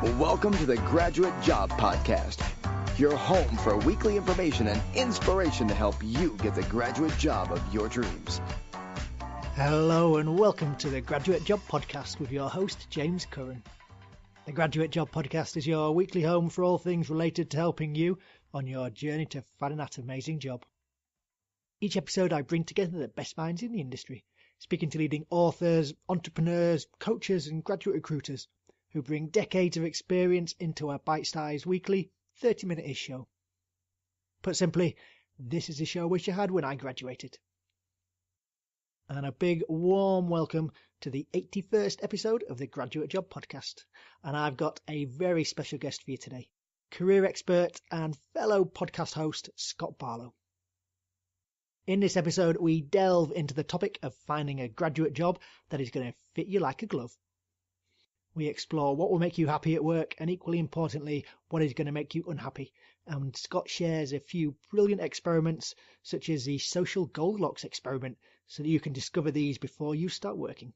Welcome to the Graduate Job Podcast, your home for weekly information and inspiration to help you get the graduate job of your dreams. Hello and welcome to the Graduate Job Podcast with your host, James Curran. The Graduate Job Podcast is your weekly home for all things related to helping you on your journey to finding that amazing job. Each episode I bring together the best minds in the industry, speaking to leading authors, entrepreneurs, coaches and graduate recruiters who bring decades of experience into a bite-sized weekly 30-minute-ish show. Put simply, this is the show I wish I had when I graduated. And a big warm welcome to the 81st episode of the Graduate Job Podcast. And I've got a very special guest for you today, career expert and fellow podcast host Scott Barlow. In this episode, we delve into the topic of finding a graduate job that is going to fit you like a glove. We explore what will make you happy at work and, equally importantly, what is going to make you unhappy. And Scott shares a few brilliant experiments, such as the social Goldilocks experiment, so that you can discover these before you start working.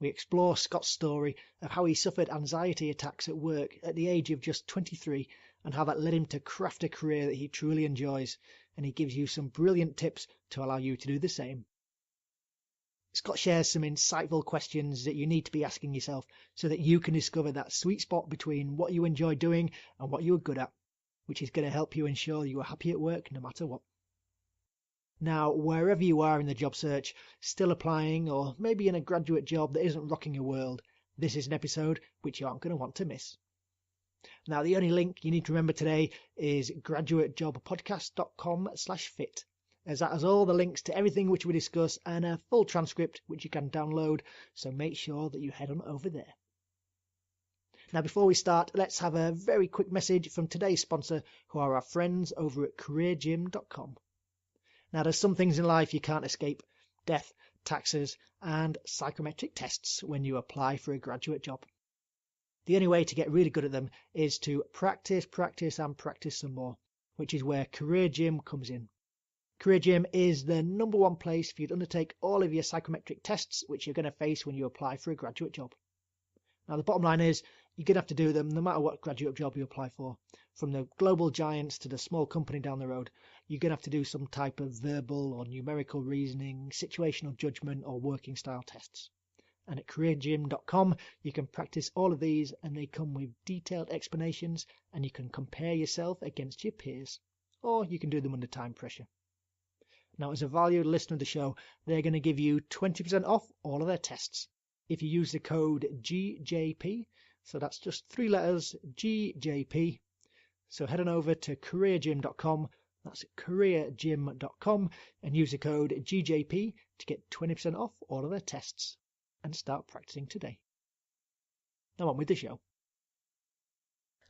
We explore Scott's story of how he suffered anxiety attacks at work at the age of just 23 and how that led him to craft a career that he truly enjoys. And he gives you some brilliant tips to allow you to do the same. Scott shares some insightful questions that you need to be asking yourself so that you can discover that sweet spot between what you enjoy doing and what you are good at, which is going to help you ensure you are happy at work no matter what. Now, wherever you are in the job search, still applying, or maybe in a graduate job that isn't rocking your world, this is an episode which you aren't going to want to miss. Now, the only link you need to remember today is graduatejobpodcast.com/fit. as that has all the links to everything which we discuss and a full transcript which you can download, so make sure that you head on over there. Now, before we start, let's have a very quick message from today's sponsor, who are our friends over at careergym.com. Now, there's some things in life you can't escape: death, taxes and psychometric tests when you apply for a graduate job. The only way to get really good at them is to practice some more, which is where Career Gym comes in. Career Gym is the number one place for you to undertake all of your psychometric tests which you're going to face when you apply for a graduate job. Now, the bottom line is you're going to have to do them no matter what graduate job you apply for. From the global giants to the small company down the road, you're going to have to do some type of verbal or numerical reasoning, situational judgment or working style tests. And at careergym.com, you can practice all of these, and they come with detailed explanations, and you can compare yourself against your peers, or you can do them under time pressure. Now, as a valued listener of the show, they're going to give you 20% off all of their tests if you use the code GJP. So that's just 3 letters, GJP. So head on over to careergym.com, that's careergym.com, and use the code GJP to get 20% off all of their tests and start practicing today. Now on with the show.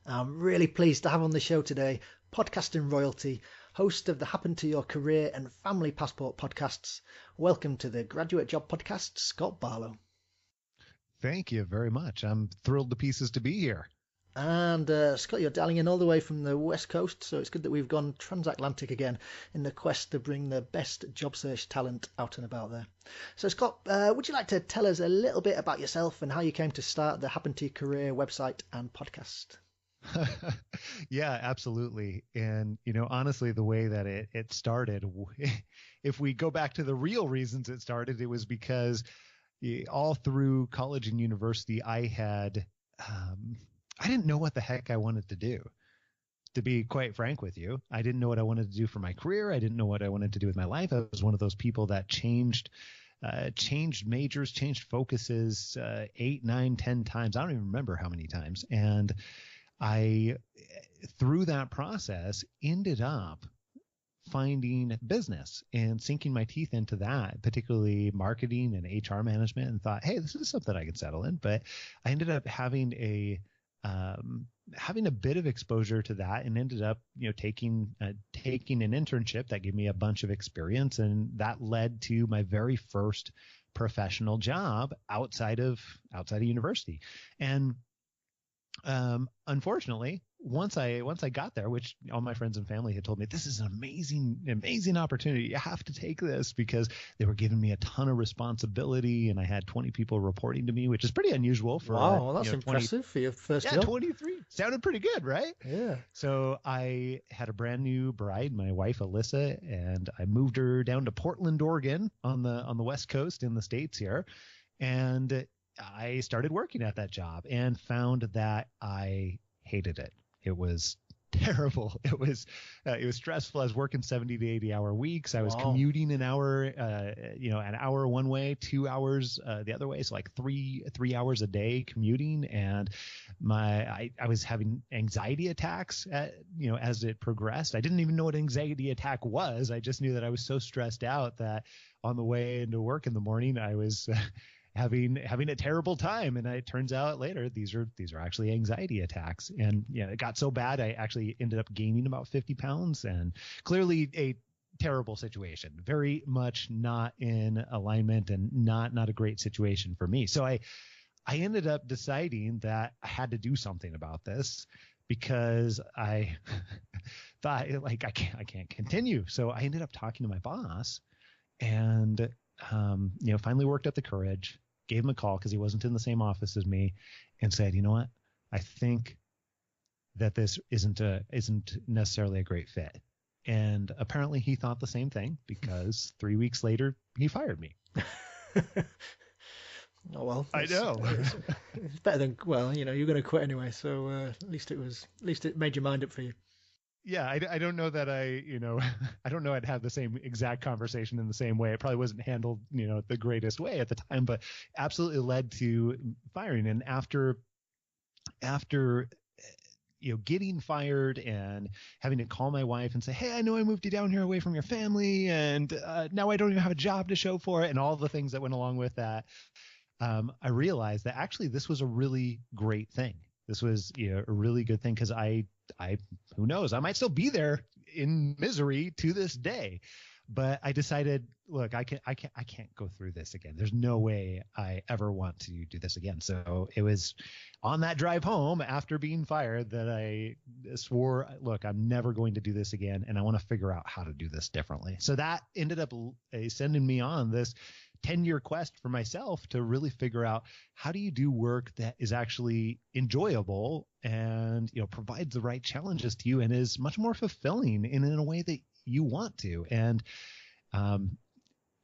I'm really pleased to have on the show today podcasting royalty, host of the Happen to Your Career and Family Passport podcasts. Welcome to the Graduate Job Podcast, Scott Barlow. Thank you very much. I'm thrilled to pieces to be here. And Scott, you're dialing in all the way from the West Coast, so it's good that we've gone transatlantic again in the quest to bring the best job search talent out and about there. So Scott, would you like to tell us a little bit about yourself and how you came to start the Happen to Your Career website and podcast? Yeah, absolutely. And, honestly, the way that it started, if we go back to the real reasons it started, it was because all through college and university, I didn't know what the heck I wanted to do. To be quite frank with you, I didn't know what I wanted to do for my career. I didn't know what I wanted to do with my life. I was one of those people that changed majors, changed focuses 8, 9, 10 times. I don't even remember how many times. And I, through that process, ended up finding business and sinking my teeth into that, particularly marketing and HR management, and thought, hey, this is something I could settle in. But I ended up having a bit of exposure to that, and ended up, taking an internship that gave me a bunch of experience, and that led to my very first professional job outside of university. And unfortunately, once I got there, which all my friends and family had told me, this is an amazing opportunity. You have to take this, because they were giving me a ton of responsibility, and I had 20 people reporting to me, which is pretty unusual for wow, that's impressive for your first job. 23 sounded pretty good, right? Yeah. So I had a brand new bride, my wife Alyssa, and I moved her down to Portland, Oregon, on the West Coast in the States here, and I started working at that job and found that I hated it. It was terrible. It was stressful. I was working 70 to 80 hour weeks. I was commuting an hour, an hour one way, 2 hours the other way. So like three hours a day commuting. And I was having anxiety attacks as it progressed. I didn't even know what an anxiety attack was. I just knew that I was so stressed out that on the way into work in the morning, I was having a terrible time. And it turns out later, these are actually anxiety attacks. And it got so bad, I actually ended up gaining about 50 pounds, and clearly a terrible situation, very much not in alignment, and not a great situation for me. So I ended up deciding that I had to do something about this, because I thought I can't continue. So I ended up talking to my boss, and finally worked up the courage, gave him a call because he wasn't in the same office as me, and said, you know what, I think that this isn't necessarily a great fit. And apparently he thought the same thing, because 3 weeks later he fired me. Oh, well, I know. It's better than, you're going to quit anyway. So at least it made your mind up for you. Yeah, I don't know that I don't know I'd have the same exact conversation in the same way. It probably wasn't handled, the greatest way at the time, but absolutely led to firing. And after getting fired and having to call my wife and say, hey, I know I moved you down here away from your family, and now I don't even have a job to show for it, and all the things that went along with that, I realized that actually this was a really great thing. This was a really good thing, because I who knows, I might still be there in misery to this day. But I decided, look, I can't go through this again. There's no way I ever want to do this again. So it was on that drive home after being fired that I swore, look, I'm never going to do this again, and I want to figure out how to do this differently. So that ended up sending me on this 10-year quest for myself to really figure out, how do you do work that is actually enjoyable and provides the right challenges to you and is much more fulfilling in a way that you want to. And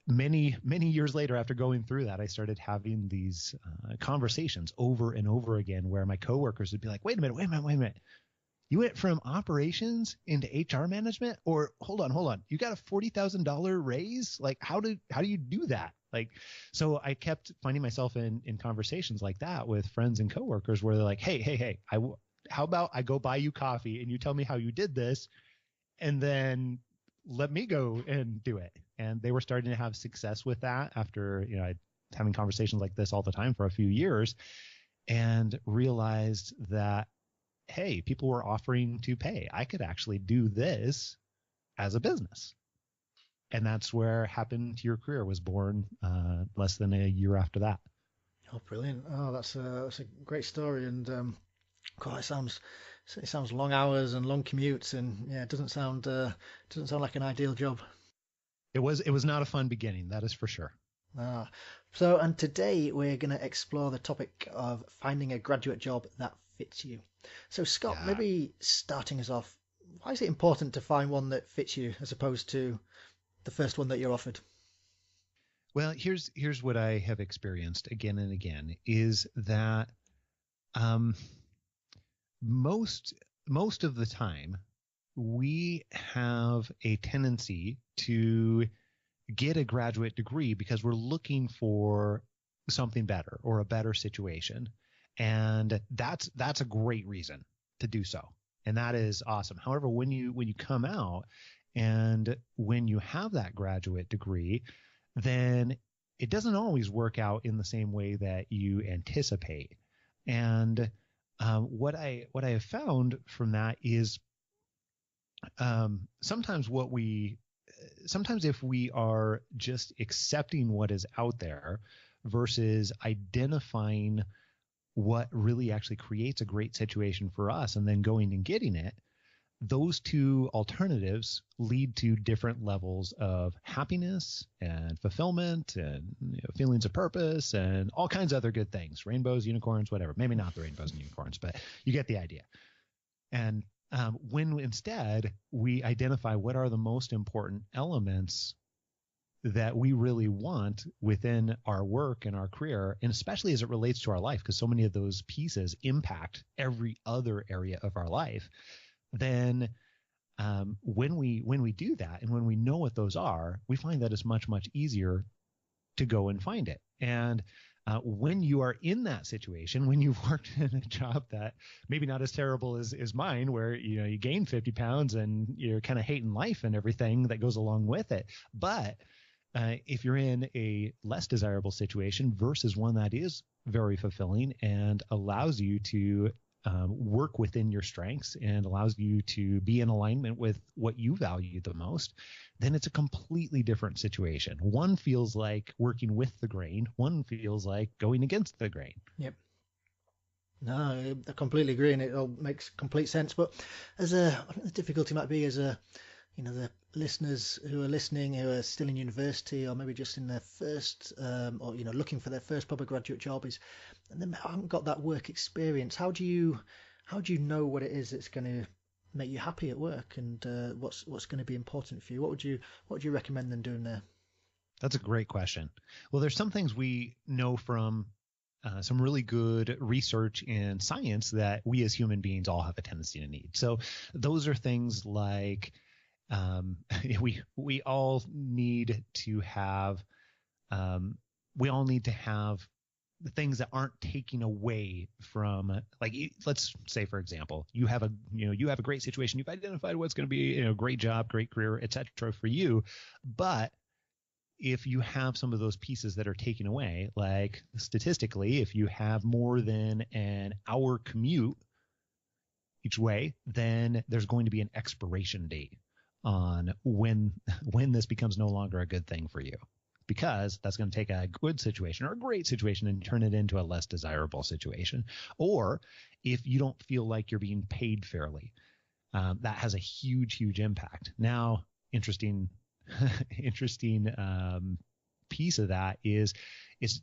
many years later, after going through that, I started having these conversations over and over again, where my coworkers would be like, wait a minute. You went from operations into HR management? Or hold on, you got a $40,000 raise? Like, how do you do that? Like, so I kept finding myself in conversations like that with friends and coworkers, where they're like, hey, how about I go buy you coffee and you tell me how you did this, and then let me go and do it. And they were starting to have success with that after, having conversations like this all the time for a few years, and realized that, hey, people were offering to pay. I could actually do this as a business. And that's where Happen to Your Career was born, less than a year after that. Oh, brilliant. Oh, that's a great story. And God, it sounds long hours and long commutes, and yeah, it doesn't sound like an ideal job. It was not a fun beginning, that is for sure. And today we're going to explore the topic of finding a graduate job that fits you. So Scott, maybe starting us off, why is it important to find one that fits you as opposed to the first one that you're offered? Well, here's what I have experienced again and again, is that most of the time we have a tendency to get a graduate degree because we're looking for something better or a better situation. And that's a great reason to do so. And that is awesome. However, when you come out and when you have that graduate degree, then it doesn't always work out in the same way that you anticipate. And what I have found from that is sometimes if we are just accepting what is out there versus identifying what really actually creates a great situation for us and then going and getting it, those two alternatives lead to different levels of happiness and fulfillment and feelings of purpose and all kinds of other good things, rainbows, unicorns, whatever. Maybe not the rainbows and unicorns, but you get the idea. And when instead we identify what are the most important elements that we really want within our work and our career, and especially as it relates to our life, because so many of those pieces impact every other area of our life, then when we do that and when we know what those are, we find that it's much, much easier to go and find it. And when you are in that situation, when you've worked in a job that maybe not as terrible as mine, where you gain 50 pounds and you're kind of hating life and everything that goes along with it, but if you're in a less desirable situation versus one that is very fulfilling and allows you to work within your strengths and allows you to be in alignment with what you value the most, then it's a completely different situation. One feels like working with the grain. One feels like going against the grain. Yep. No, I completely agree, and it all makes complete sense. But I think the difficulty might be the listeners who are listening, who are still in university or maybe just in their first, or looking for their first proper graduate job, and they haven't got that work experience. How do you know what it is that's going to make you happy at work, and what's going to be important for you? What would you recommend them doing there? That's a great question. Well, there's some things we know from some really good research and science that we as human beings all have a tendency to need. So those are things like we all need to have the things that aren't taking away from, like, let's say, for example, you have a great situation. You've identified what's going to be a great job, great career, etc. for you. But if you have some of those pieces that are taken away, like statistically, if you have more than an hour commute each way, then there's going to be an expiration date on when this becomes no longer a good thing for you, because that's going to take a good situation or a great situation and turn it into a less desirable situation. Or if you don't feel like you're being paid fairly, that has a huge impact. Now, interesting piece of that is it's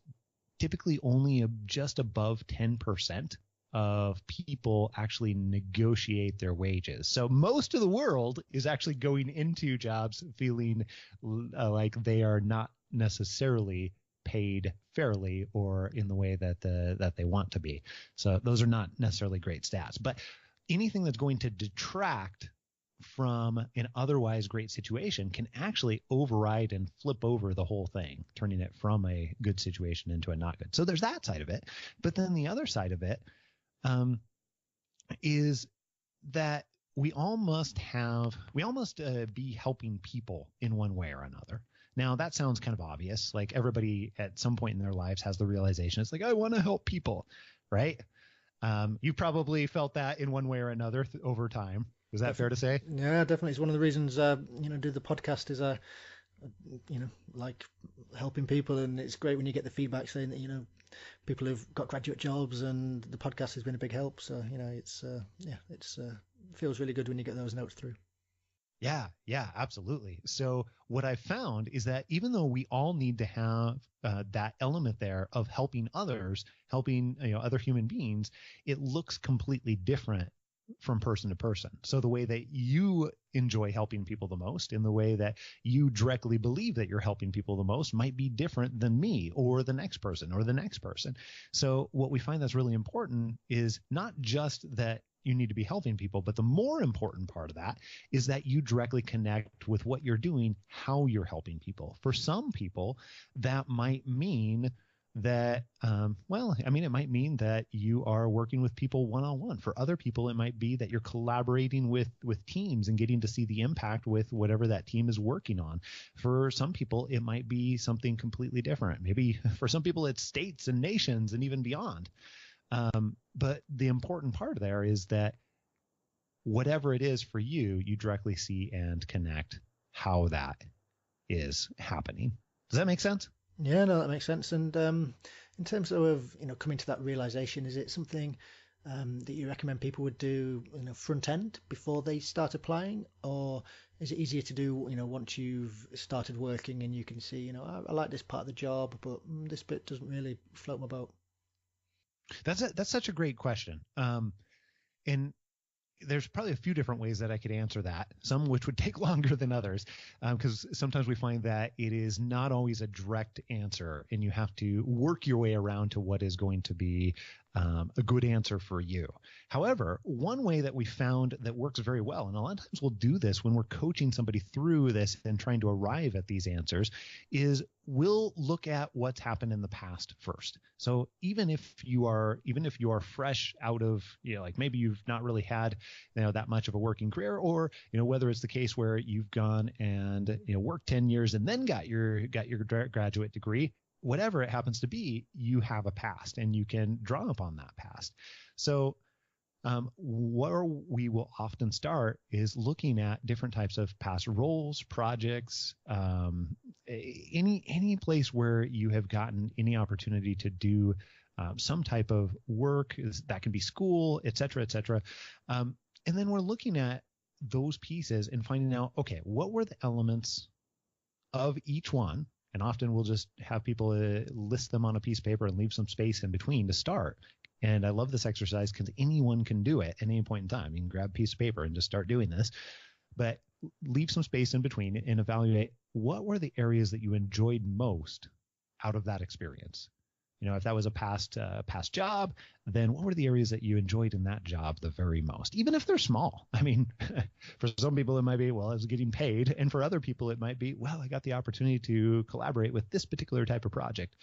typically only just above 10% of people actually negotiate their wages. So most of the world is actually going into jobs feeling like they are not necessarily paid fairly or in the way that they want to be. So those are not necessarily great stats. But anything that's going to detract from an otherwise great situation can actually override and flip over the whole thing, turning it from a good situation into a not good. So there's that side of it. But then the other side of it is that we all must be helping people in one way or another. Now, that sounds kind of obvious. Like, everybody at some point in their lives has the realization. It's like, I want to help people, right? You probably felt that in one way or another over time. Is that fair to say? Yeah, definitely. It's one of the reasons, do the podcast is, like helping people. And it's great when you get the feedback saying that, people who've got graduate jobs, and the podcast has been a big help. So, it's feels really good when you get those notes through. Yeah, absolutely. So what I've found is that even though we all need to have that element there of helping others, helping other human beings, it looks completely different from person to person. So the way that you enjoy helping people the most, and the way that you directly believe that you're helping people the most, might be different than me or the next person or the next person. So what we find that's really important is not just that you need to be helping people, but the more important part of that is that you directly connect with what you're doing, how you're helping people. For some people, that might mean that, it might mean that you are working with people one-on-one. For other people, it might be that you're collaborating with teams and getting to see the impact with whatever that team is working on. For some people, it might be something completely different. Maybe for some people, it's states and nations and even beyond. But the important part there is that whatever it is for you, you directly see and connect how that is happening. Does that make sense? Yeah, no, that makes sense. And In terms of, coming to that realization, is it something that you recommend people would do, front end before they start applying, or is it easier to do, once you've started working and you can see, I like this part of the job, but this bit doesn't really float my boat? That's such a great question. And there's probably a few different ways that I could answer that, some which would take longer than others, because sometimes we find that it is not always a direct answer, and you have to work your way around to what is going to be a good answer for you. However, one way that we found that works very well, and a lot of times we'll do this when we're coaching somebody through this and trying to arrive at these answers, is we'll look at what's happened in the past first. So even if you are fresh out of, like maybe you've not really had, that much of a working career, or, whether it's the case where you've gone and, worked 10 years and then got your graduate degree, whatever it happens to be, you have a past and you can draw upon that past. So where we will often start is looking at different types of past roles, projects, any place where you have gotten any opportunity to do some type of work. That can be school, et cetera, et cetera. And then we're looking at those pieces and finding out, okay, what were the elements of each one? And often we'll just have people list them on a piece of paper and leave some space in between to start. And I love this exercise because anyone can do it at any point in time. You can grab a piece of paper and just start doing this, but leave some space in between and evaluate what were the areas that you enjoyed most out of that experience. If that was a past job, then what were the areas that you enjoyed in that job the very most, even if they're small? I mean, for some people it might be, well, I was getting paid. And for other people it might be, well, I got the opportunity to collaborate with this particular type of project.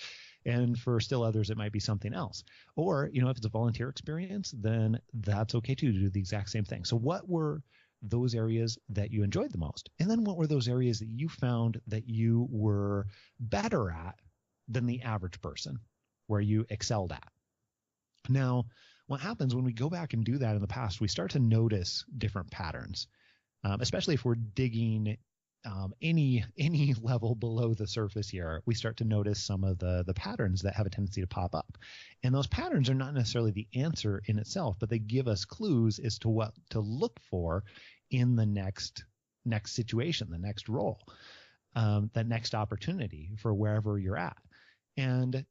And for still others, it might be something else. Or, if it's a volunteer experience, then that's okay too, to do the exact same thing. So what were those areas that you enjoyed the most? And then what were those areas that you found that you were better at than the average person, where you excelled at? Now, what happens when we go back and do that in the past, we start to notice different patterns, especially if we're digging any level below the surface here. We start to notice some of the patterns that have a tendency to pop up. And those patterns are not necessarily the answer in itself, but they give us clues as to what to look for in the next situation, the next role, the next opportunity for wherever you're at. And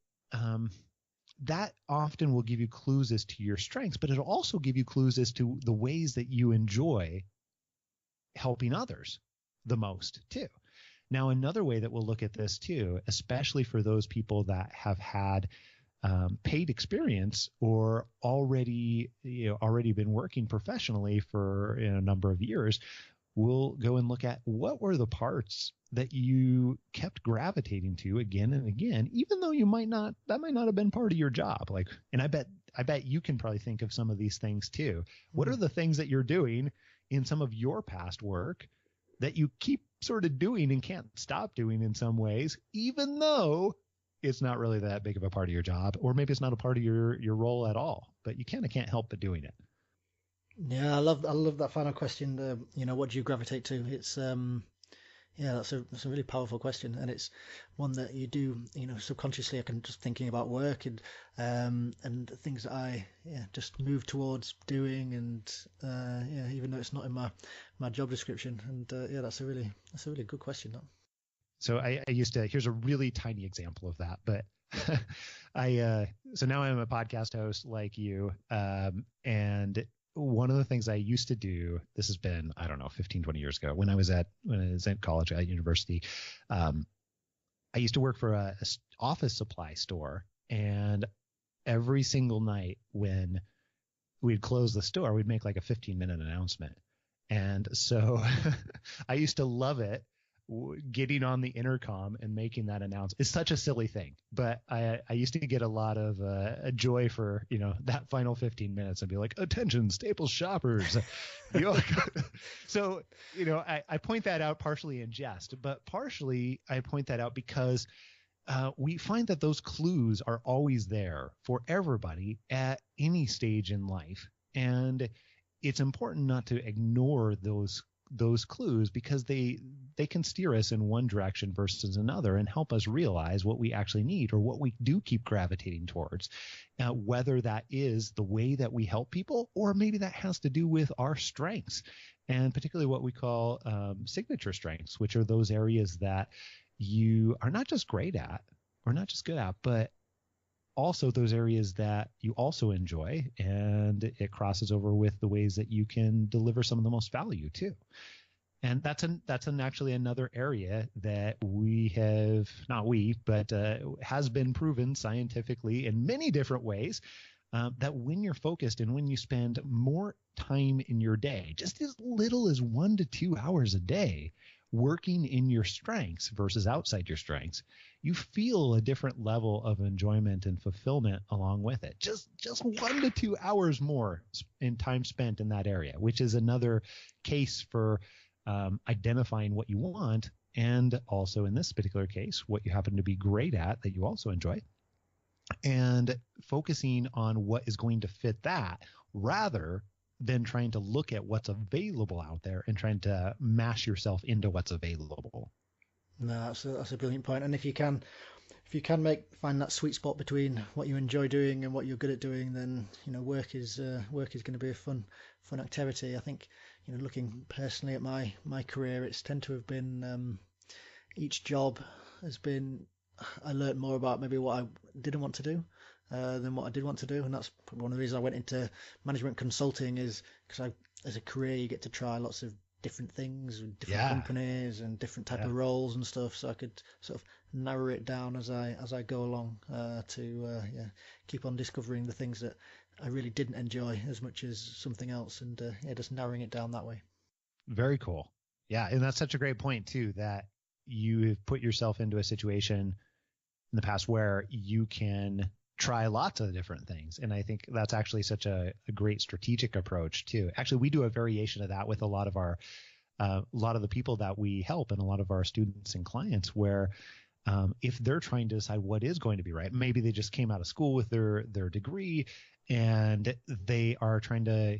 that often will give you clues as to your strengths, but it'll also give you clues as to the ways that you enjoy helping others the most too. Now, another way that we'll look at this too, especially for those people that have had paid experience or already been working professionally for a number of years, we'll go and look at what were the parts that you kept gravitating to again and again, even though that might not have been part of your job. And I bet you can probably think of some of these things too. What are the things that you're doing in some of your past work that you keep sort of doing and can't stop doing in some ways, even though it's not really that big of a part of your job, or maybe it's not a part of your role at all, but you kind of can't help but doing it? Yeah, I love that final question. What do you gravitate to? It's that's a really powerful question, and it's one that you do, subconsciously. I can just thinking about work and things that I just move towards doing, and even though it's not in my job description. And that's a really good question. That. So I used to. Here's a really tiny example of that, but so now I'm a podcast host like you, and one of the things I used to do, this has been, 15, 20 years ago, when I was at college, at university, I used to work for a office supply store, and every single night when we'd close the store, we'd make like a 15-minute announcement. And so I used to love it, getting on the intercom and making that announcement. It's such a silly thing, but I used to get a lot of joy for that final 15 minutes and be like, attention Staples shoppers. So I point that out partially in jest, but partially I point that out because we find that those clues are always there for everybody at any stage in life, and it's important not to ignore those those clues because they can steer us in one direction versus another and help us realize what we actually need or what we do keep gravitating towards, whether that is the way that we help people or maybe that has to do with our strengths, and particularly what we call signature strengths, which are those areas that you are not just great at or not just good at, but also those areas that you also enjoy, and it crosses over with the ways that you can deliver some of the most value too. And that's actually another area that has been proven scientifically in many different ways, that when you're focused and when you spend more time in your day, just as little as 1 to 2 hours a day, working in your strengths versus outside your strengths, you feel a different level of enjoyment and fulfillment along with it. Just 1 to 2 hours more in time spent in that area, which is another case for identifying what you want, and also in this particular case, what you happen to be great at that you also enjoy, and focusing on what is going to fit that rather than trying to look at what's available out there and trying to mash yourself into what's available. No, that's a brilliant point. And if you can find that sweet spot between what you enjoy doing and what you're good at doing, then work is going to be a fun activity. I think looking personally at my career, it's tend to have been each job has been, I learned more about maybe what I didn't want to do than what I did want to do, and that's probably one of the reasons I went into management consulting, is because as a career you get to try lots of different things with different companies and different type of roles and stuff, so I could sort of narrow it down as I go along to keep on discovering the things that I really didn't enjoy as much as something else, and just narrowing it down that way. Very cool. Yeah, and that's such a great point too, that you have put yourself into a situation in the past where you can try lots of different things. And I think that's actually such a great strategic approach too. Actually, we do a variation of that with a lot of the people that we help and a lot of our students and clients, where if they're trying to decide what is going to be right, maybe they just came out of school with their degree and they are trying to,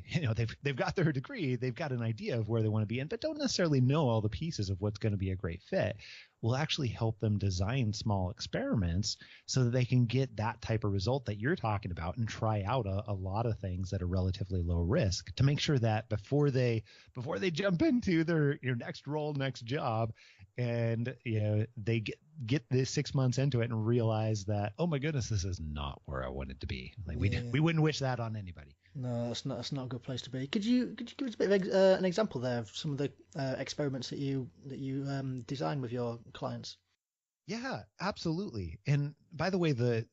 they've got their degree, they've got an idea of where they want to be in, but don't necessarily know all the pieces of what's going to be a great fit. We'll actually help them design small experiments so that they can get that type of result that you're talking about and try out a lot of things that are relatively low risk to make sure that before they jump into their next role, next job, and they get this 6 months into it and realize that, oh my goodness, this is not where I wanted to be. Like we wouldn't wish that on anybody. No, that's not a good place to be. Could you give us a bit of an example there of some of the experiments that you design with your clients? Yeah, absolutely. And by the way, the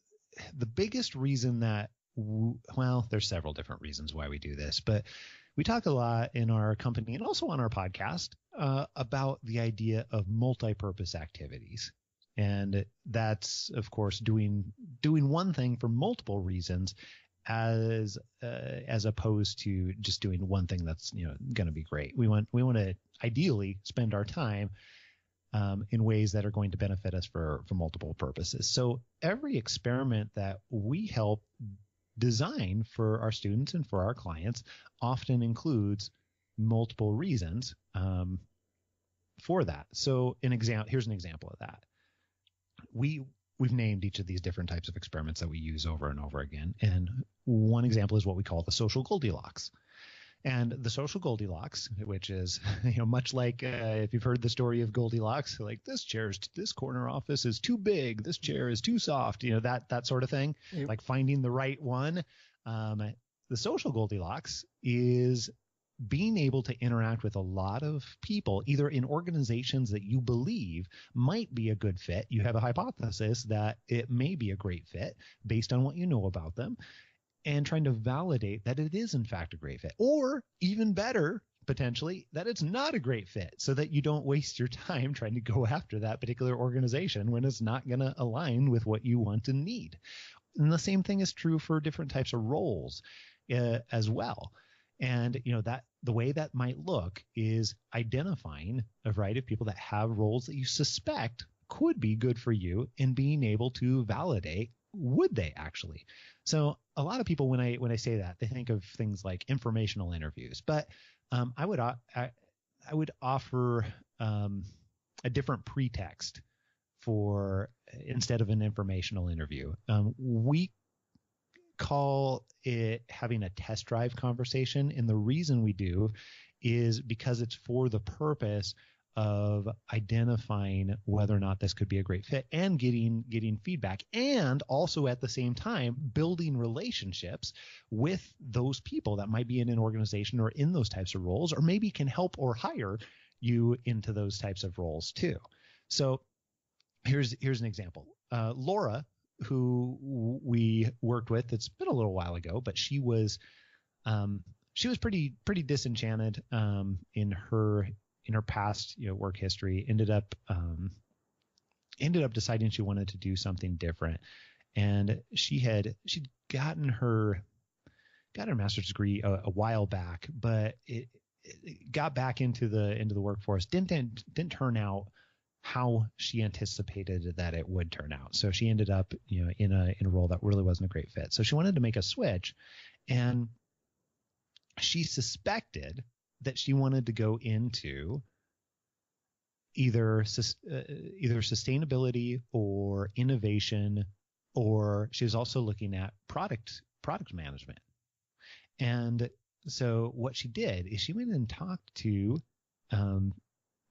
biggest reason that there's several different reasons why we do this, but we talk a lot in our company and also on our podcast about the idea of multi-purpose activities. And that's, of course, doing one thing for multiple reasons as opposed to just doing one thing that's going to be great. We want to ideally spend our time in ways that are going to benefit us for multiple purposes. So every experiment that we help design for our students and for our clients often includes multiple reasons for that. So here's an example of that. We've named each of these different types of experiments that we use over and over again. And one example is what we call the social Goldilocks. And the social Goldilocks, which is, much like if you've heard the story of Goldilocks, like this corner office is too big, this chair is too soft, that sort of thing, yep. Like finding the right one. The social Goldilocks is being able to interact with a lot of people, either in organizations that you believe might be a good fit. You have a hypothesis that it may be a great fit based on what you know about them, and trying to validate that it is in fact a great fit, or even better, potentially, that it's not a great fit, so that you don't waste your time trying to go after that particular organization when it's not going to align with what you want and need. And the same thing is true for different types of roles as well. And that the way that might look is identifying a variety of people that have roles that you suspect could be good for you, and being able to validate, would they actually? So a lot of people, when I say that, they think of things like informational interviews, but offer a different pretext for instead of an informational interview. We call it having a test drive conversation, and the reason we do is because it's for the purpose of identifying whether or not this could be a great fit and getting feedback, and also at the same time building relationships with those people that might be in an organization or in those types of roles, or maybe can help or hire you into those types of roles too. So here's an example. Laura, who we worked with, it's been a little while ago, but she was pretty disenchanted in her past work history. Ended up deciding she wanted to do something different, and she'd gotten her master's degree a while back, but it got back into the workforce. Didn't turn out how she anticipated that it would turn out. So she ended up, in a role that really wasn't a great fit. So she wanted to make a switch, and she suspected that she wanted to go into either sustainability or innovation, or she was also looking at product management. And so what she did is she went and talked to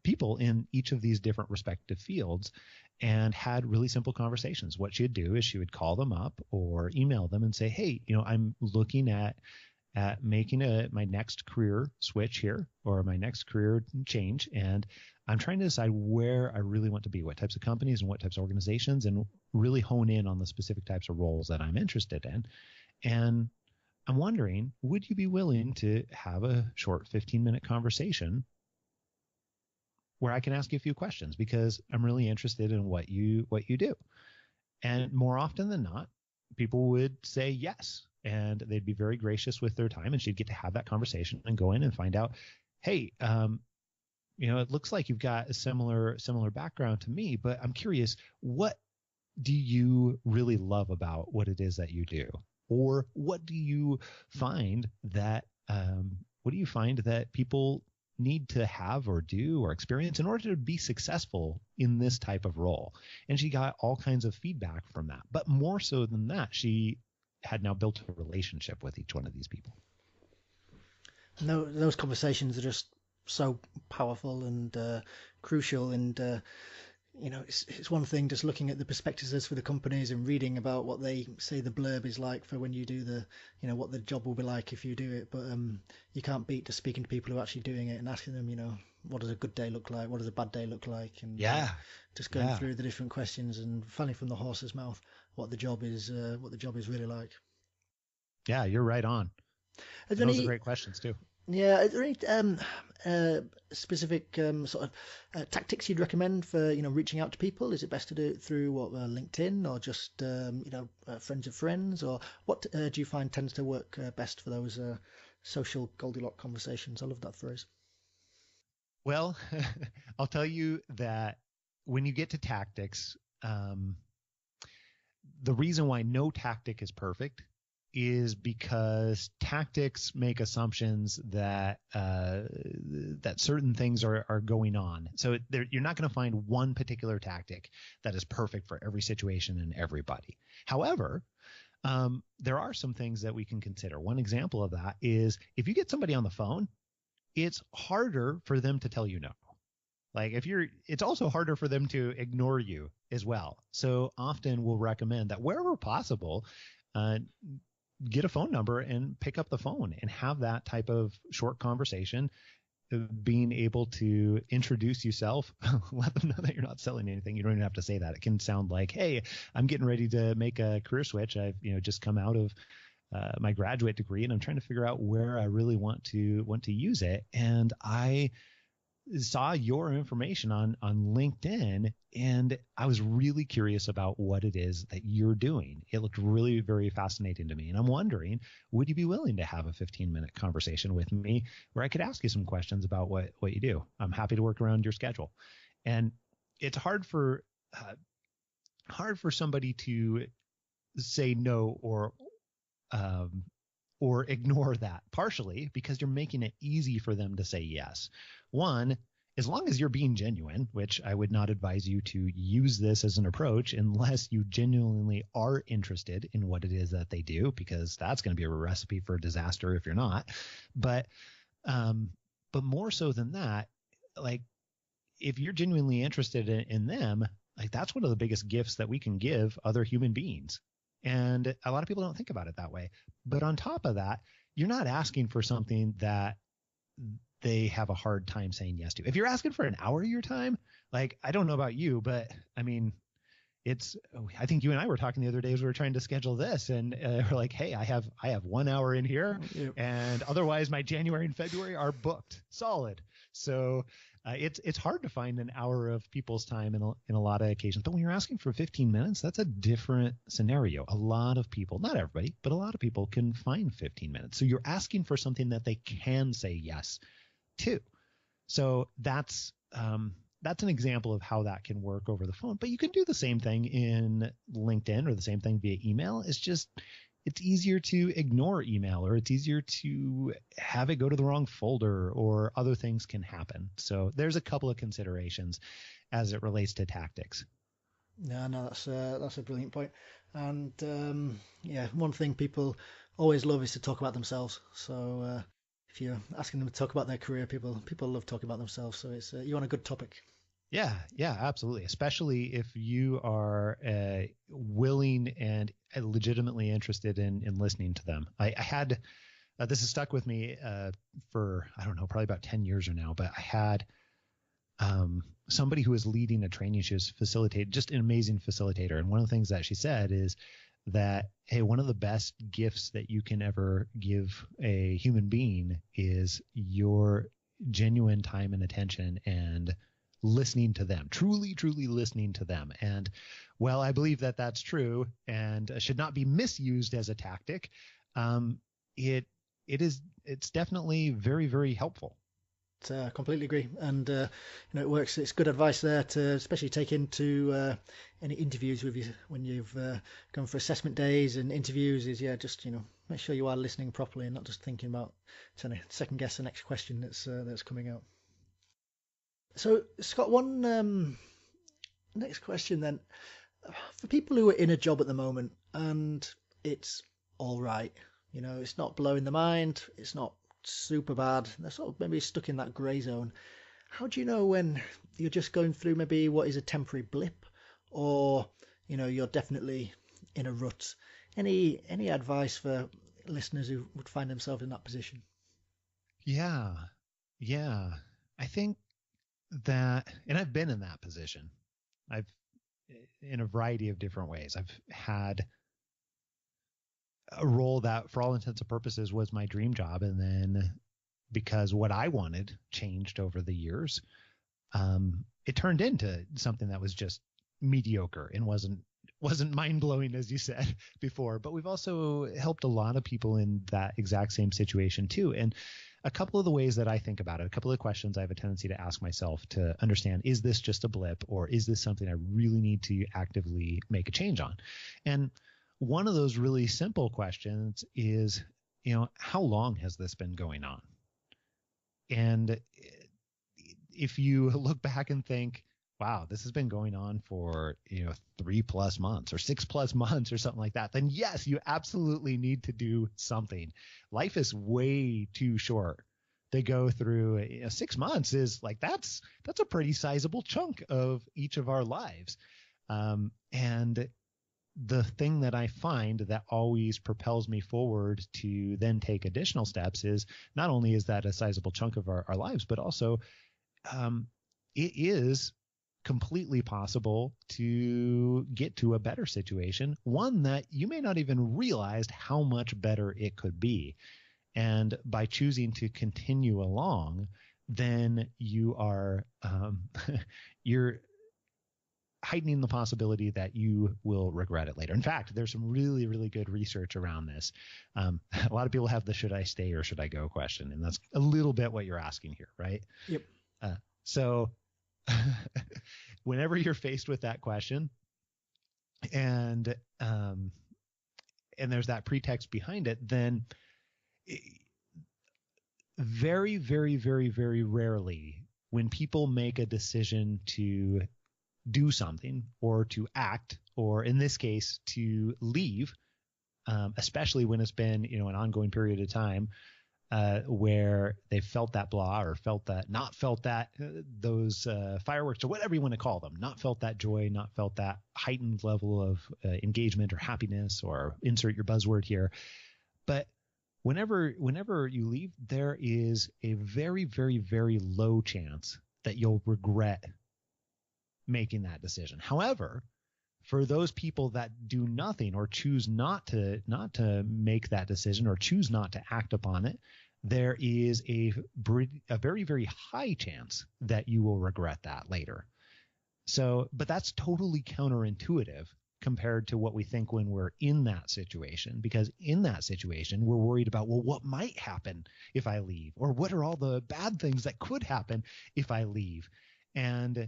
people in each of these different respective fields and had really simple conversations. What she'd do is she would call them up or email them and say, hey, I'm looking at making my next career switch here, or my next career change, and I'm trying to decide where I really want to be, what types of companies and what types of organizations, and really hone in on the specific types of roles that I'm interested in. And I'm wondering, would you be willing to have a short 15-minute conversation where I can ask you a few questions, because I'm really interested in what you do? And more often than not, people would say yes, and they'd be very gracious with their time, and she'd get to have that conversation and go in and find out, hey, it looks like you've got a similar background to me, but I'm curious, what do you really love about what it is that you do? Or what do you find that people need to have or do or experience in order to be successful in this type of role? And she got all kinds of feedback from that. But more so than that, she had now built a relationship with each one of these people. No, those conversations are just so powerful and crucial. And it's one thing just looking at the prospectuses for the companies and reading about what they say the blurb is like for when you do what the job will be like if you do it. But you can't beat just speaking to people who are actually doing it and asking them, what does a good day look like? What does a bad day look like? And just going through the different questions and finally from the horse's mouth what the job is really like. Yeah, you're right on. Those are great questions too. Yeah, are there any specific sort of tactics you'd recommend for reaching out to people? Is it best to do it through LinkedIn, or just friends of friends, or what do you find tends to work best for those social Goldilocks conversations? I love that phrase. Well, I'll tell you that when you get to tactics, the reason why no tactic is perfect is because tactics make assumptions that certain things are going on. So you're not going to find one particular tactic that is perfect for every situation and everybody. However, there are some things that we can consider. One example of that is if you get somebody on the phone, it's harder for them to tell you no. Like it's also harder for them to ignore you as well. So often we'll recommend that wherever possible, get a phone number and pick up the phone and have that type of short conversation, being able to introduce yourself, let them know that you're not selling anything. You don't even have to say that. It can sound like, hey, I'm getting ready to make a career switch. I've just come out of my graduate degree and I'm trying to figure out where I really want to use it. And I saw your information on LinkedIn, and I was really curious about what it is that you're doing. It looked really very fascinating to me. And I'm wondering, would you be willing to have a 15-minute conversation with me where I could ask you some questions about what you do? I'm happy to work around your schedule. And it's hard for somebody to say no or or ignore that, partially because you're making it easy for them to say yes. One, as long as you're being genuine, which I would not advise you to use this as an approach unless you genuinely are interested in what it is that they do, because that's going to be a recipe for disaster if you're not. But more so than that, like, if you're genuinely interested in them, like, that's one of the biggest gifts that we can give other human beings. And a lot of people don't think about it that way. But on top of that, you're not asking for something that they have a hard time saying yes to. If you're asking for an hour of your time, like, I don't know about you, but I mean, I think you and I were talking the other day as we were trying to schedule this, and we're like, hey, I have 1 hour in here, yep, and otherwise my January and February are booked solid. So it's hard to find an hour of people's time in a lot of occasions. But when you're asking for 15 minutes, that's a different scenario. A lot of people, not everybody, but a lot of people can find 15 minutes. So you're asking for something that they can say yes to. So that's an example of how that can work over the phone. But you can do the same thing in LinkedIn or the same thing via email. It's easier to ignore email, or it's easier to have it go to the wrong folder, or other things can happen. So there's a couple of considerations as it relates to tactics. No, that's a brilliant point. And one thing people always love is to talk about themselves. So if you're asking them to talk about their career, people love talking about themselves. So it's you're on a good topic. Yeah, absolutely. Especially if you are willing and legitimately interested in listening to them. I had this has stuck with me for, I don't know, probably about 10 years or now. But I had somebody who was leading a training. She was just an amazing facilitator. And one of the things that she said is that, hey, one of the best gifts that you can ever give a human being is your genuine time and attention and listening to them, truly listening to them. And well, I believe that that's true and should not be misused as a tactic. It's definitely very, very helpful. Completely agree, and it works. It's good advice there to especially take into any interviews with you when you've gone for assessment days and interviews. Is just make sure you are listening properly and not just thinking about trying to second guess the next question that's coming out. So Scott, one next question then, for people who are in a job at the moment and it's all right, it's not blowing the mind, it's not super bad, they're sort of maybe stuck in that grey zone. How do you know when you're just going through maybe what is a temporary blip, or you're definitely in a rut? Any advice for listeners who would find themselves in that position? Yeah, I think that, and I've been in that position. I've, in a variety of different ways, I've had a role that for all intents and purposes was my dream job. And then because what I wanted changed over the years, it turned into something that was just mediocre and wasn't mind-blowing, as you said before. But we've also helped a lot of people in that exact same situation too. And a couple of the ways that I think about it, a couple of questions I have a tendency to ask myself to understand, is this just a blip, or is this something I really need to actively make a change on? And one of those really simple questions is, how long has this been going on? And if you look back and think, wow, this has been going on for, 3+ months or 6+ months or something like that, then yes, you absolutely need to do something. Life is way too short to go through. 6 months is like, that's a pretty sizable chunk of each of our lives. And the thing that I find that always propels me forward to then take additional steps is, not only is that a sizable chunk of our lives, but also it is completely possible to get to a better situation, one that you may not even realize how much better it could be. And by choosing to continue along, then you are you're heightening the possibility that you will regret it later. In fact, there's some really, really good research around this. A lot of people have the should I stay or should I go question, and that's a little bit what you're asking here, right? Yep. So whenever you're faced with that question and there's that pretext behind it, then very, very, very, very rarely when people make a decision to do something or to act, or in this case, to leave, especially when it's been, an ongoing period of time, where they felt that blah or not felt that those fireworks or whatever you want to call them, not felt that joy, not felt that heightened level of engagement or happiness, or insert your buzzword here. But whenever you leave, there is a very, very, very low chance that you'll regret making that decision. However, for those people that do nothing or choose not to make that decision or choose not to act upon it, there is a very, very high chance that you will regret that later. So, but that's totally counterintuitive compared to what we think when we're in that situation, because in that situation, we're worried about, well, what might happen if I leave, or what are all the bad things that could happen if I leave? And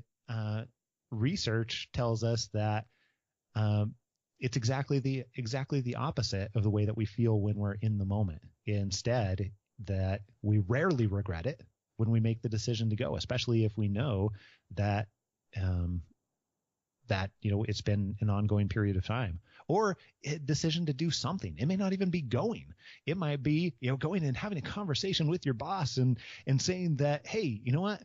research tells us that it's exactly the opposite of the way that we feel when we're in the moment. Instead, that we rarely regret it when we make the decision to go, especially if we know that it's been an ongoing period of time, or a decision to do something. It may not even be going. It might be, going and having a conversation with your boss and saying that, hey, you know what?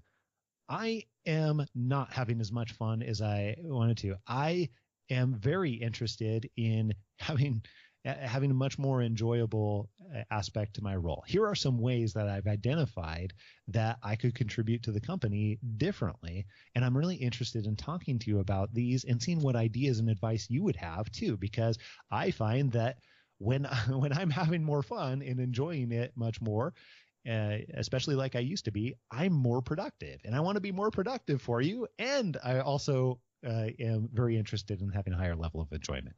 I am not having as much fun as I wanted to. I am very interested in having a much more enjoyable aspect to my role. Here are some ways that I've identified that I could contribute to the company differently. And I'm really interested in talking to you about these and seeing what ideas and advice you would have too, because I find that when I'm having more fun and enjoying it much more, especially like I used to be, I'm more productive, and I want to be more productive for you. And I also am very interested in having a higher level of enjoyment.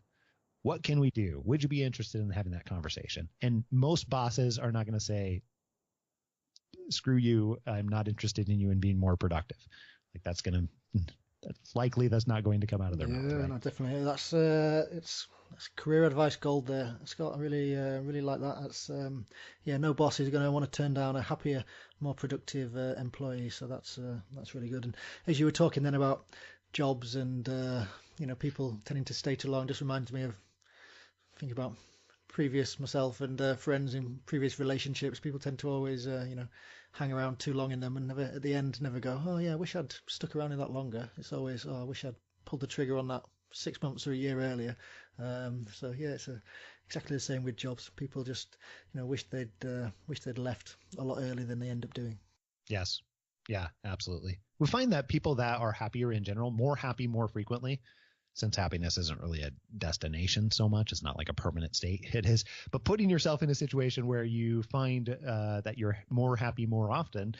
What can we do? Would you be interested in having that conversation? And most bosses are not going to say, screw you, I'm not interested in you and being more productive. Like that's likely not going to come out of their mouth. Right? No, definitely. That's career advice gold there, Scott. I really like that. That's no boss is going to want to turn down a happier, more productive employee. So that's really good. And as you were talking then about jobs and people tending to stay too long, just reminds me of think about previous myself and friends in previous relationships. People tend to always hang around too long in them and never at the end never go, oh yeah, I wish I'd stuck around in that longer. It's always, I wish I'd pulled the trigger on that 6 months or a year earlier. So yeah, it's exactly the same with jobs. People just wish they'd left a lot earlier than they end up doing. Yes. Yeah, absolutely. We find that people that are happier in general, more happy more frequently, since happiness isn't really a destination so much, it's not like a permanent state. It is, but putting yourself in a situation where you find that you're more happy more often,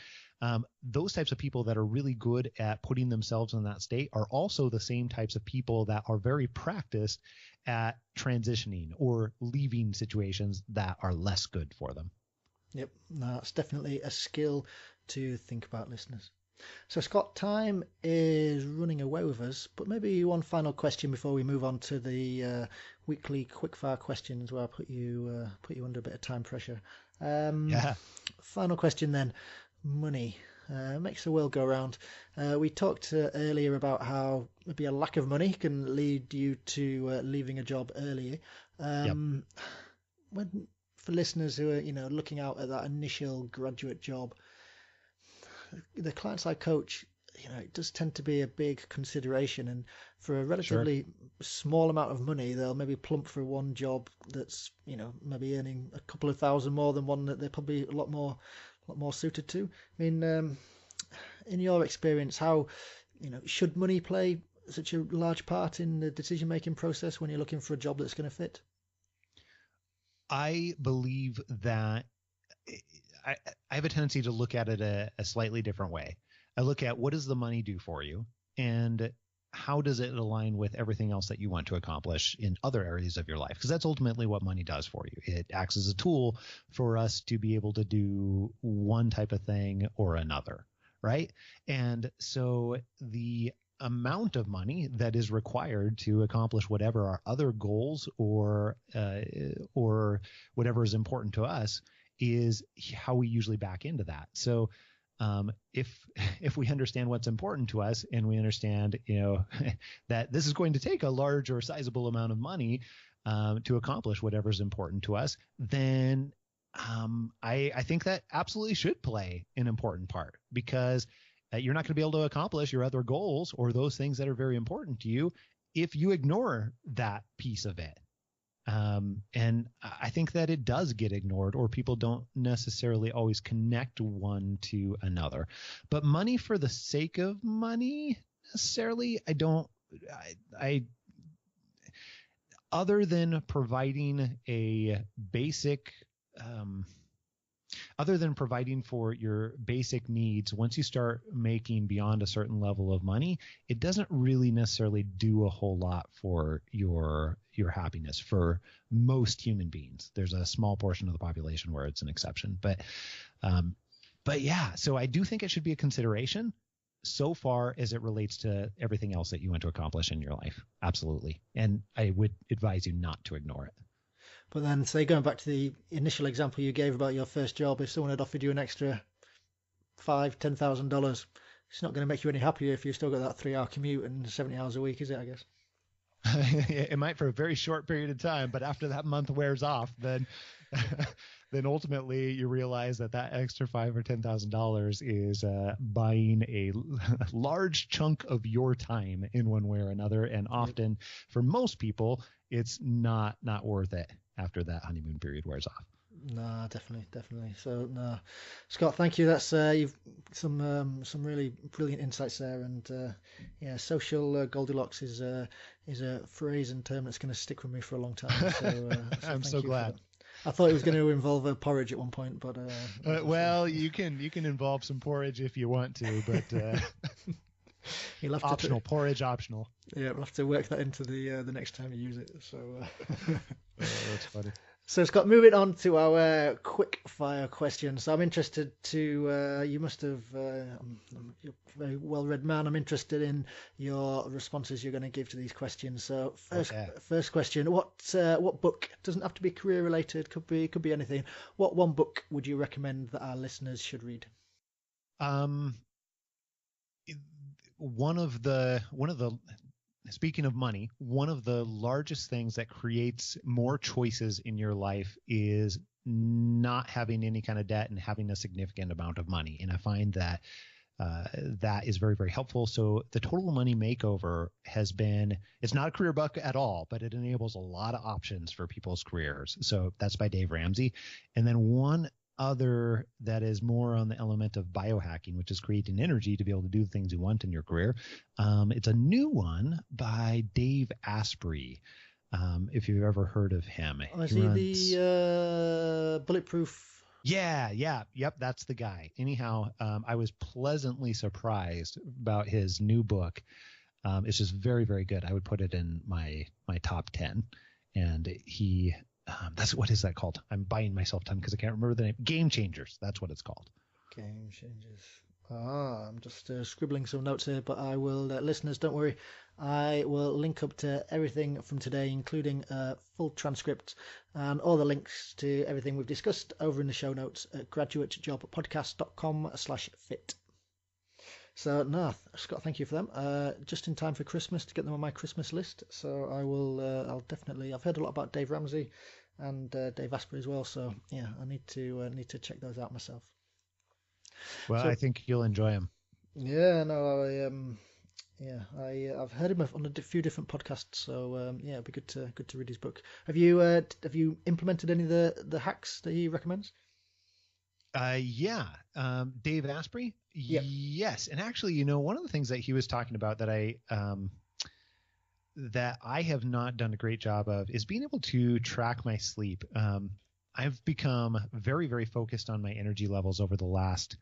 those types of people that are really good at putting themselves in that state are also the same types of people that are very practiced at transitioning or leaving situations that are less good for them. Yep, that's definitely a skill to think about, listeners. So Scott, time is running away with us, but maybe one final question before we move on to the weekly quickfire questions, where I put you under a bit of time pressure. Final question then: money makes the world go round. We talked earlier about how maybe a lack of money can lead you to leaving a job early. When for listeners who are looking out at that initial graduate job, the clients I coach, it does tend to be a big consideration, and for a relatively small amount of money, they'll maybe plump for one job that's maybe earning a couple of thousand more than one that they're probably a lot more suited to. I mean, in your experience, how should money play such a large part in the decision making process when you're looking for a job that's going to fit? I believe that I have a tendency to look at it a slightly different way. I look at what does the money do for you, and how does it align with everything else that you want to accomplish in other areas of your life? Because that's ultimately what money does for you. It acts as a tool for us to be able to do one type of thing or another, right? And so the amount of money that is required to accomplish whatever our other goals or whatever is important to us is how we usually back into that. So if we understand what's important to us, and we understand, that this is going to take a large or sizable amount of money to accomplish whatever's important to us, then I think that absolutely should play an important part, because you're not going to be able to accomplish your other goals or those things that are very important to you if you ignore that piece of it. And I think that it does get ignored, or people don't necessarily always connect one to another. But money for the sake of money, necessarily, I other than providing a basic, other than providing for your basic needs, once you start making beyond a certain level of money, it doesn't really necessarily do a whole lot for your happiness for most human beings. There's a small portion of the population where it's an exception, but yeah, so I do think it should be a consideration so far as it relates to everything else that you want to accomplish in your life. Absolutely. And I would advise you not to ignore it. But then, say, going back to the initial example you gave about your first job, if someone had offered you an extra $5,000-$10,000, it's not going to make you any happier if you've still got that 3-hour commute and 70 hours a week, is it, I guess? It might for a very short period of time, but after that month wears off, then ultimately you realize that extra $5,000 or $10,000 is buying a large chunk of your time in one way or another, and often for most people it's not worth it after that honeymoon period wears off. No, definitely. So, no, Scott, thank you. That's you've some really brilliant insights there, and social Goldilocks is a phrase and term that's going to stick with me for a long time. So, I'm so glad. I thought it was going to involve a porridge at one point, but well, you can involve some porridge if you want to, but you'll have optional. Porridge optional. Yeah, we'll have to work that into the next time you use it. So that's funny. So, Scott, moving on to our quick fire questions. So I'm interested to, you must have, you're a very well-read man. I'm interested in your responses you're going to give to these questions. So first question, what book, doesn't have to be career related, could be anything. What one book would you recommend that our listeners should read? Speaking of money, one of the largest things that creates more choices in your life is not having any kind of debt and having a significant amount of money. And I find that that is very, very helpful. So the Total Money Makeover it's not a career book at all, but it enables a lot of options for people's careers. So that's by Dave Ramsey. And then one other that is more on the element of biohacking, which is creating energy to be able to do the things you want in your career. It's a new one by Dave Asprey. If you've ever heard of him. Is he the Bulletproof? Yeah. Yep. That's the guy. Anyhow, I was pleasantly surprised about his new book. It's just very, very good. I would put it in my top 10. And what is that called? I'm buying myself time because I can't remember the name. Game Changers. That's what it's called. Game Changers. I'm just scribbling some notes here, but I will, listeners, don't worry. I will link up to everything from today, including a full transcript and all the links to everything we've discussed over in the show notes at graduatejobpodcast.com/fit. So, no, Scott, thank you for them. Just in time for Christmas to get them on my Christmas list. So I will, I've heard a lot about Dave Ramsey and Dave Asprey as well. So yeah, I need to check those out myself. Well, I think you'll enjoy them. Yeah, no, I've heard him on a few different podcasts. So it'd be good to read his book. Have you implemented any of the hacks that he recommends? Dave Asprey. Yep. Yes. And actually, one of the things that he was talking about that I have not done a great job of is being able to track my sleep. I've become very, very focused on my energy levels over the last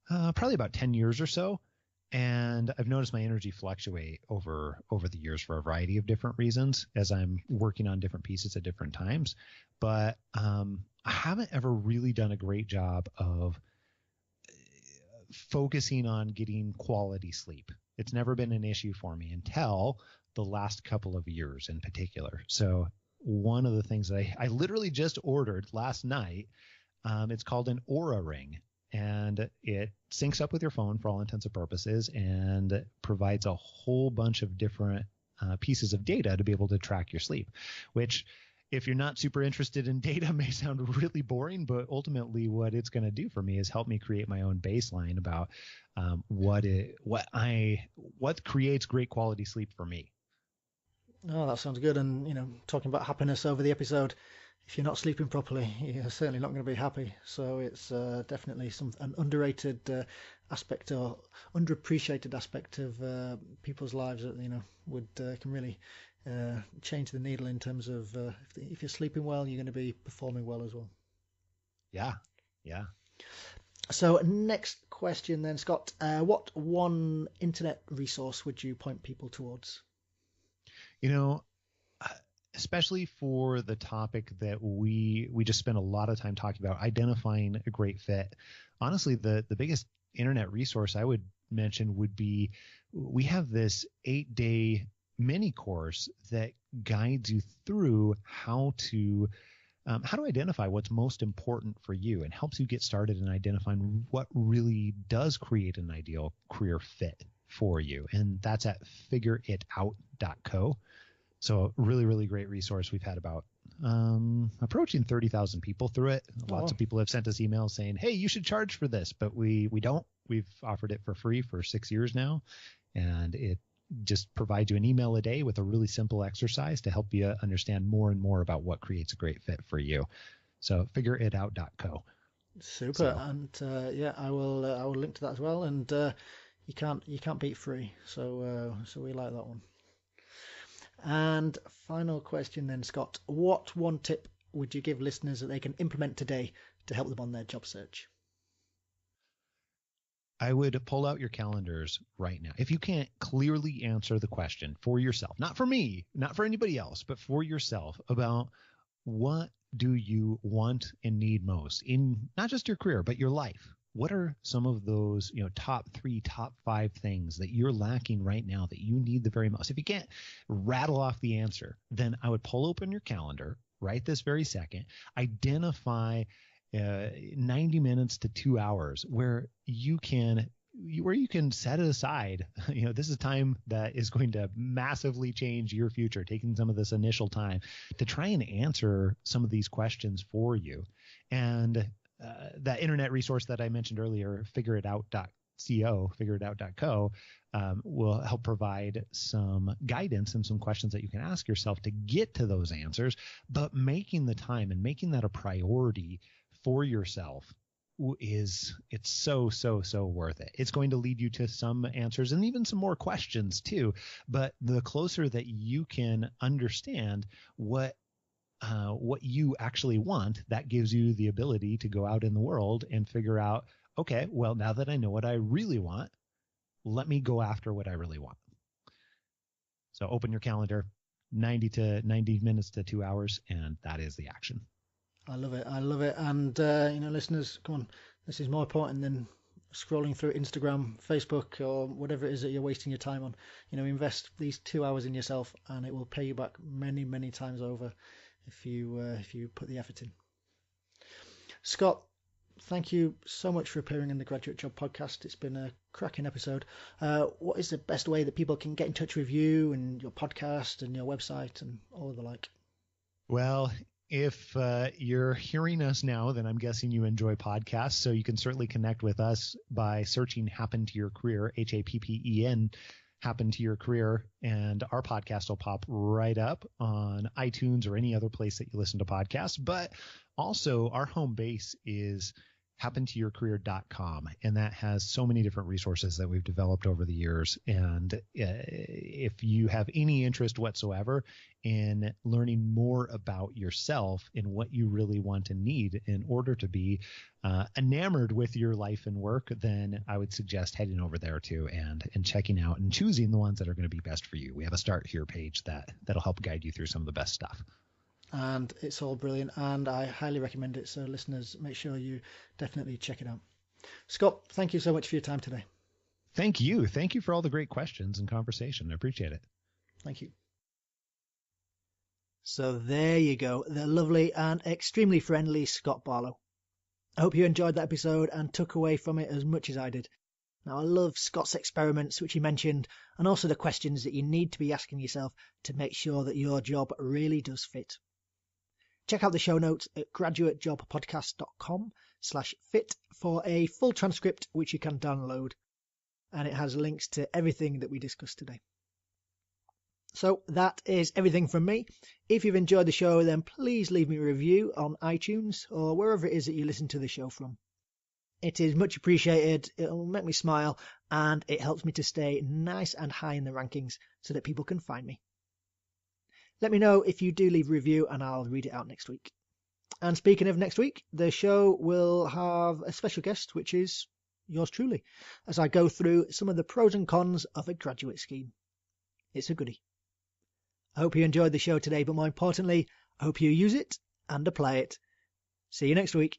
probably about 10 years or so. And I've noticed my energy fluctuate over the years for a variety of different reasons as I'm working on different pieces at different times. But I haven't ever really done a great job of focusing on getting quality sleep. It's never been an issue for me until the last couple of years in particular. So one of the things that I literally just ordered last night It's called an Aura Ring, and it syncs up with your phone for all intents and purposes and provides a whole bunch of different pieces of data to be able to track your sleep, which, if you're not super interested in data, may sound really boring, but ultimately what it's going to do for me is help me create my own baseline about what creates great quality sleep for me. Oh, that sounds good. And, talking about happiness over the episode, if you're not sleeping properly, you're certainly not going to be happy. So it's definitely an underrated aspect or underappreciated aspect of people's lives that, can really change the needle in terms of if you're sleeping well, you're going to be performing well as well. Yeah. So next question then, Scott. What one internet resource would you point people towards? Especially for the topic that we just spent a lot of time talking about, identifying a great fit. Honestly, the biggest internet resource I would mention would be, we have this 8-day mini course that guides you through how to identify what's most important for you and helps you get started in identifying what really does create an ideal career fit for you. And that's at figureitout.co. So really, really great resource. We've had about approaching 30,000 people through it. Lots of people have sent us emails saying, hey, you should charge for this, but we don't. We've offered it for free for 6 years now, and it just provides you an email a day with a really simple exercise to help you understand more and more about what creates a great fit for you. So figureitout.co. Super. So, and I will link to that as well. And you can't beat free. So we like that one. And final question then, Scott. What one tip would you give listeners that they can implement today to help them on their job search? I would pull out your calendars right now. If you can't clearly answer the question for yourself, not for me, not for anybody else, but for yourself, about what do you want and need most in not just your career, but your life? What are some of those, top 3, top 5 things that you're lacking right now that you need the very most? If you can't rattle off the answer, then I would pull open your calendar right this very second, identify 90 minutes to 2 hours where you can set it aside. This is time that is going to massively change your future, taking some of this initial time to try and answer some of these questions for you. And that internet resource that I mentioned earlier, figureitout.co, will help provide some guidance and some questions that you can ask yourself to get to those answers. But making the time and making that a priority for yourself it's so worth it. It's going to lead you to some answers and even some more questions too. But the closer that you can understand what you actually want, that gives you the ability to go out in the world and figure out, okay, well, now that I know what I really want, let me go after what I really want. So open your calendar, 90 minutes to 2 hours, and that is the action. I love it. And, listeners, come on, this is more important than scrolling through Instagram, Facebook, or whatever it is that you're wasting your time on. Invest these 2 hours in yourself, and it will pay you back many, many times over if you put the effort in. Scott, thank you so much for appearing in the Graduate Job Podcast. It's been a cracking episode. What is the best way that people can get in touch with you and your podcast and your website and all of the like? Well, if you're hearing us now, then I'm guessing you enjoy podcasts. So you can certainly connect with us by searching Happen to Your Career, HAPPEN, Happen to Your Career, and our podcast will pop right up on iTunes or any other place that you listen to podcasts. But also our home base is happentoyourcareer.com, and that has so many different resources that we've developed over the years. And if you have any interest whatsoever in learning more about yourself and what you really want and need in order to be enamored with your life and work, then I would suggest heading over there too and checking out and choosing the ones that are going to be best for you. We have a Start Here page that'll help guide you through some of the best stuff. And it's all brilliant, and I highly recommend it. So listeners, make sure you definitely check it out. Scott, thank you so much for your time today. Thank you. Thank you for all the great questions and conversation. I appreciate it. Thank you. So there you go, the lovely and extremely friendly Scott Barlow. I hope you enjoyed that episode and took away from it as much as I did. Now, I love Scott's experiments, which he mentioned, and also the questions that you need to be asking yourself to make sure that your job really does fit. Check out the show notes at graduatejobpodcast.com/fit for a full transcript which you can download, and it has links to everything that we discussed today. So that is everything from me. If you've enjoyed the show, then please leave me a review on iTunes or wherever it is that you listen to the show from. It is much appreciated, it'll make me smile, and it helps me to stay nice and high in the rankings so that people can find me. Let me know if you do leave a review and I'll read it out next week. And speaking of next week, the show will have a special guest, which is yours truly, as I go through some of the pros and cons of a graduate scheme. It's a goodie. I hope you enjoyed the show today, but more importantly, I hope you use it and apply it. See you next week.